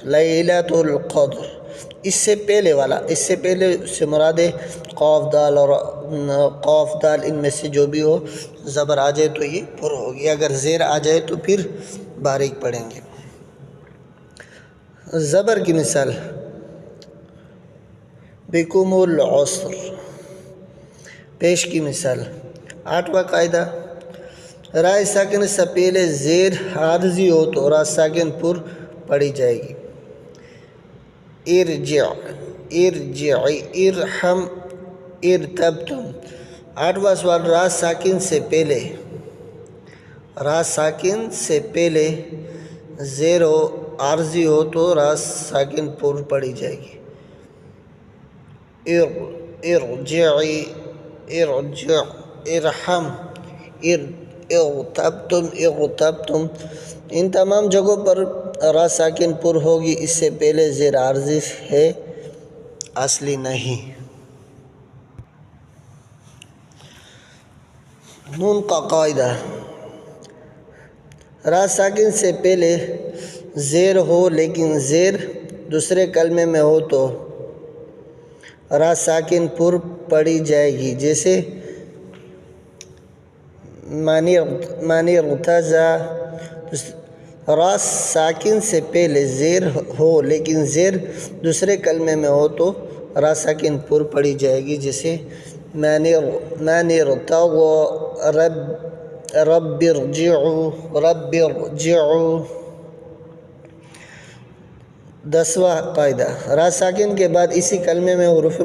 لیلۃ القدر، اس سے پہلے والا، اس سے پہلے سے مراد ہے قاف دال، اور قاف دال ان میں سے جو بھی ہو زبر آ جائے تو یہ پر ہوگی، اگر زیر آ جائے تو پھر باریک پڑھیں گے۔ زبر کی مثال بکم العسر، پیش کی مثال۔ آٹھواں قاعدہ، رائے ساکن سے پہلے زیر عارضی ہو تو را ساکن پر پڑھی جائے گی۔ ارجع، ارجعی، ارحم، ارتبتم۔ آٹھواں سوال، را ساکن سے پہلے، را ساکن سے پہلے زیر ہو عارضی ہو تو را ساکن پر پڑھی جائے گی۔ ارجعی، ارجع، ارحم، اغتبتم، اغتبتم۔ ان تمام جگہوں پر را ساکن پر ہوگی، اس سے پہلے زیر عارضی ہے، اصلی نہیں۔ نون کا قاعدہ، را ساکن سے پہلے زیر ہو لیکن زیر دوسرے کلمے میں ہو تو را ساکن پر پڑھی جائے گی، جیسے من ارتضی۔ را ساکن سے پہلے زیر ہو لیکن زیر دوسرے کلمے میں ہو تو را ساکن پر پڑھی جائے گی، جیسے من ارتضی، رب ارجعوا، رب ارجعوا۔ 10واں قاعدہ، را ساکن کے بعد اسی کلمے میں حروف